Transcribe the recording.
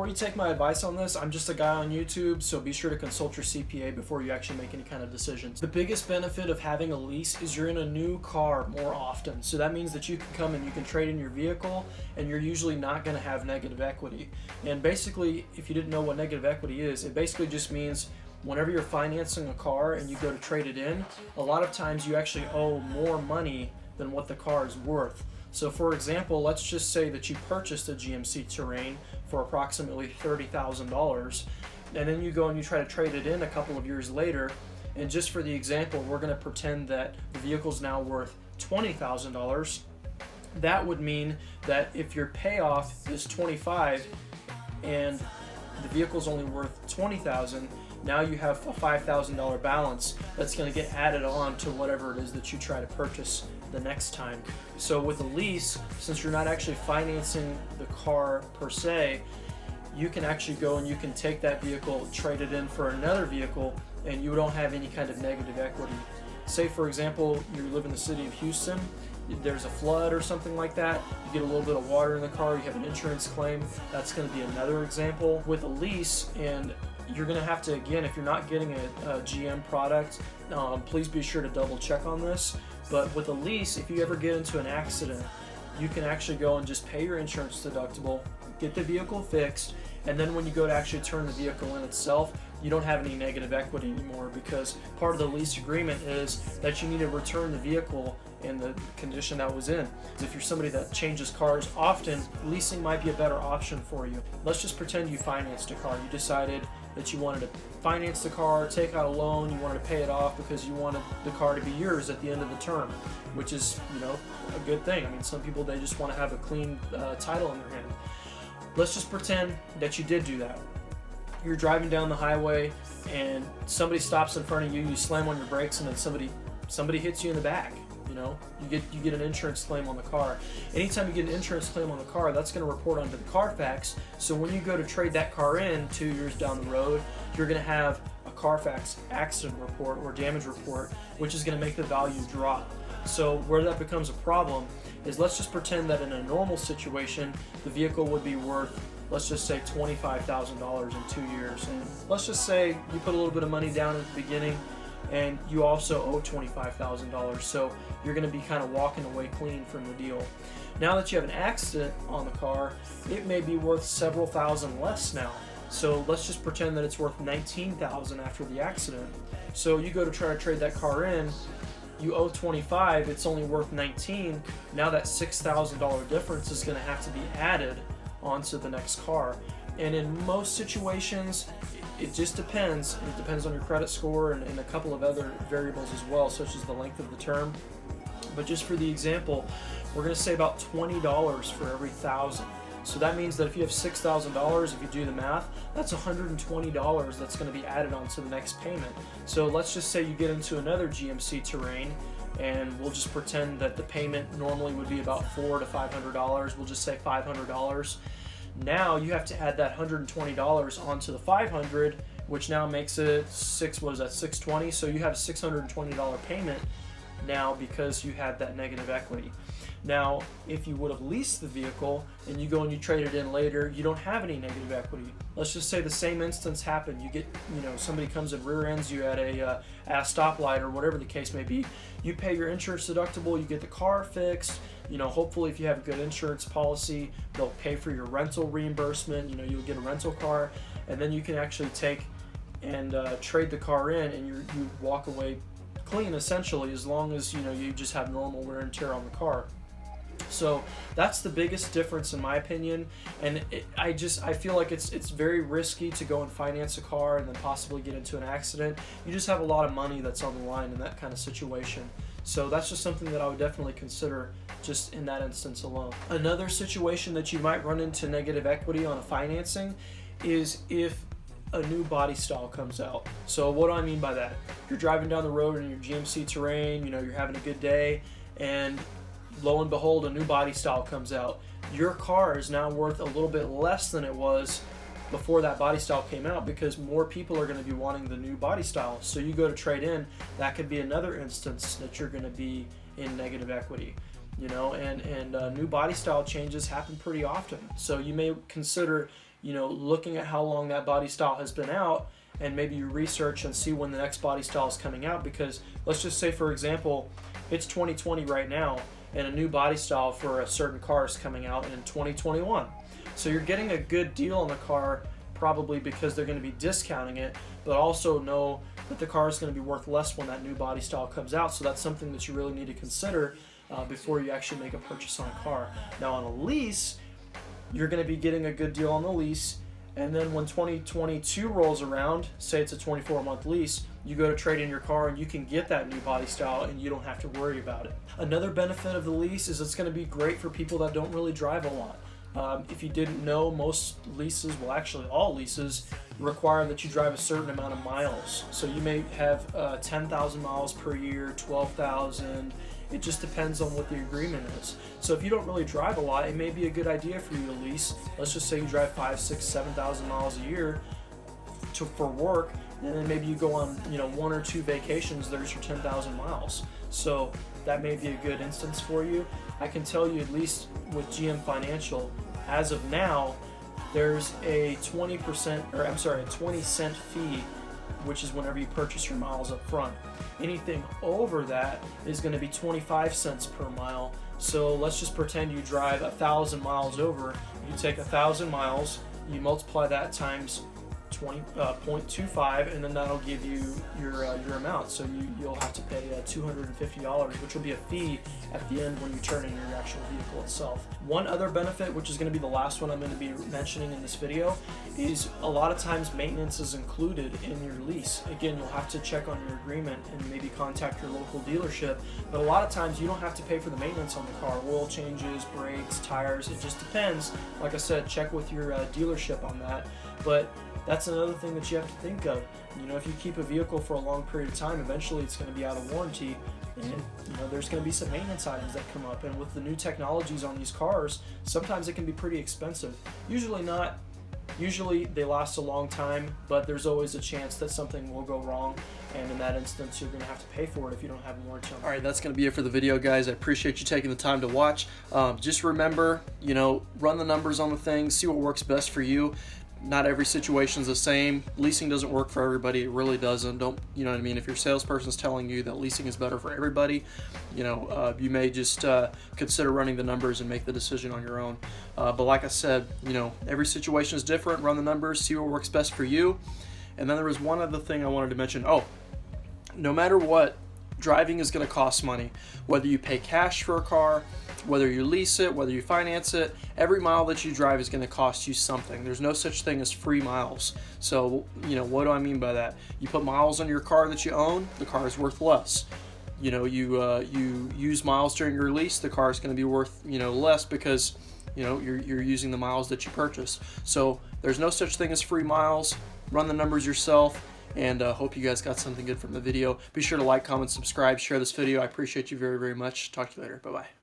before you take my advice on this, I'm just a guy on YouTube, so be sure to consult your CPA before you actually make any kind of decisions. The biggest benefit of having a lease is you're in a new car more often. So that means that you can come and you can trade in your vehicle, and you're usually not going to have negative equity. And basically, if you didn't know what negative equity is, it basically just means whenever you're financing a car and you go to trade it in, a lot of times you actually owe more money than what the car is worth. So for example, let's just say that you purchased a GMC Terrain for approximately $30,000, and then you go and you try to trade it in a couple of years later, and just for the example, we're going to pretend that the vehicle's now worth $20,000. That would mean that if your payoff is $25,000 and the vehicle's only worth $20,000, now you have a $5,000 balance that's going to get added on to whatever it is that you try to purchase the next time. So with a lease, since you're not actually financing the car per se, you can actually go and you can take that vehicle, trade it in for another vehicle, and you don't have any kind of negative equity. Say for example, you live in the city of Houston, there's a flood or something like that, you get a little bit of water in the car, you have an insurance claim, that's going to be another example. With a lease, and you're going to have to, again, if you're not getting a GM product, please be sure to double check on this. But with a lease, if you ever get into an accident, you can actually go and just pay your insurance deductible, get the vehicle fixed, and then when you go to actually turn the vehicle in itself, you don't have any negative equity anymore, because part of the lease agreement is that you need to return the vehicle in the condition that was in. If you're somebody that changes cars often, leasing might be a better option for you. Let's just pretend you financed a car. You decided that you wanted to finance the car, take out a loan, you wanted to pay it off because you wanted the car to be yours at the end of the term, which is, a good thing. I mean, some people, they just want to have a clean title in their hand. Let's just pretend that you did do that. You're driving down the highway and somebody stops in front of you, you slam on your brakes, and then somebody hits you in the back. You get an insurance claim on the car. Anytime you get an insurance claim on the car, that's going to report onto the Carfax. So when you go to trade that car in 2 years down the road, you're going to have a Carfax accident report or damage report, which is going to make the value drop. So where that becomes a problem is, let's just pretend that in a normal situation, the vehicle would be worth, let's just say $25,000 in 2 years. And let's just say you put a little bit of money down at the beginning, and you also owe $25,000, so you're going to be kind of walking away clean from the deal. Now that you have an accident on the car, it may be worth several thousand less now. So let's just pretend that it's worth $19,000 after the accident. So you go to try to trade that car in, you owe $25,000, it's only worth $19,000. Now that $6,000 difference is going to have to be added onto the next car. And in most situations, it just depends. It depends on your credit score and a couple of other variables as well, such as the length of the term. But just for the example, we're going to say about $20 for every 1,000. So that means that if you have $6,000, if you do the math, that's $120 that's going to be added onto the next payment. So let's just say you get into another GMC Terrain, and we'll just pretend that the payment normally would be about $400 to $500. We'll just say $500. Now you have to add that $120 onto the $500, which now makes it $620. So you have a $620 payment now because you had that negative equity. Now, if you would have leased the vehicle and you go and you trade it in later, you don't have any negative equity. Let's just say the same instance happened. You get, somebody comes and rear ends you at a stoplight or whatever the case may be. You pay your insurance deductible, you get the car fixed. Hopefully if you have a good insurance policy, they'll pay for your rental reimbursement. You'll get a rental car, and then you can actually take and trade the car in, and you walk away clean essentially, as long as you just have normal wear and tear on the car. So that's the biggest difference in my opinion, and I feel like it's very risky to go and finance a car and then possibly get into an accident. You just have a lot of money that's on the line in that kind of situation. So that's just something that I would definitely consider just in that instance alone. Another situation that you might run into negative equity on a financing is if a new body style comes out. So what do I mean by that? You're driving down the road in your GMC Terrain, you're having a good day, and lo and behold, a new body style comes out. Your car is now worth a little bit less than it was before that body style came out, because more people are going to be wanting the new body style. So you go to trade in, that could be another instance that you're going to be in negative equity. And new body style changes happen pretty often. So you may consider, looking at how long that body style has been out, and maybe you research and see when the next body style is coming out, because let's just say, for example, it's 2020 right now and a new body style for a certain car is coming out in 2021. So you're getting a good deal on the car, probably because they're going to be discounting it, but also know that the car is going to be worth less when that new body style comes out. So that's something that you really need to consider before you actually make a purchase on a car. Now on a lease, you're going to be getting a good deal on the lease, and then when 2022 rolls around, say it's a 24-month lease, you go to trade in your car and you can get that new body style and you don't have to worry about it. Another benefit of the lease is it's going to be great for people that don't really drive a lot. If you didn't know, most leases, well actually all leases, require that you drive a certain amount of miles. So you may have 10,000 miles per year, 12,000. It just depends on what the agreement is. So if you don't really drive a lot, it may be a good idea for you to lease. Let's just say you drive 5, 6, 7,000 miles a year for work, and then maybe you go on 1 or 2 vacations. There's your 10,000 miles. So that may be a good instance for you. I can tell you, at least with GM Financial, as of now, there's a 20 cent fee, which is whenever you purchase your miles up front. Anything over that is going to be 25 cents per mile. So let's just pretend you drive 1,000 miles over. You take 1,000 miles, you multiply that times 0.25, and then that'll give you your amount. So you'll have to pay $250, which will be a fee at the end when you turn in your actual vehicle itself. One other benefit, which is going to be the last one I'm going to be mentioning in this video, is a lot of times maintenance is included in your lease. Again, you'll have to check on your agreement and maybe contact your local dealership, but a lot of times you don't have to pay for the maintenance on the car. Oil changes, brakes, tires, it just depends. Like I said, check with your dealership on that. But that's another thing that you have to think of. If you keep a vehicle for a long period of time, eventually it's going to be out of warranty, and there's going to be some maintenance items that come up. And with the new technologies on these cars, sometimes it can be pretty expensive. Usually not. Usually they last a long time, but there's always a chance that something will go wrong, and in that instance you're going to have to pay for it if you don't have a warranty on it. Alright, that's going to be it for the video, guys. I appreciate you taking the time to watch. Just remember, run the numbers on the things, see what works best for you. Not every situation is the same. Leasing doesn't work for everybody. It really doesn't. You know what I mean? If your salesperson's telling you that leasing is better for everybody, you may just consider running the numbers and make the decision on your own. But like I said, every situation is different. Run the numbers, see what works best for you. And then there was one other thing I wanted to mention. No matter what, driving is going to cost money. Whether you pay cash for a car, whether you lease it, whether you finance it, every mile that you drive is going to cost you something. There's no such thing as free miles. So, what do I mean by that? You put miles on your car that you own, the car is worth less. You use miles during your lease, the car is going to be worth, less because, you're using the miles that you purchased. So there's no such thing as free miles. Run the numbers yourself. And hope you guys got something good from the video. Be sure to like, comment, subscribe, share this video. I appreciate you very, very much. Talk to you later. Bye-bye.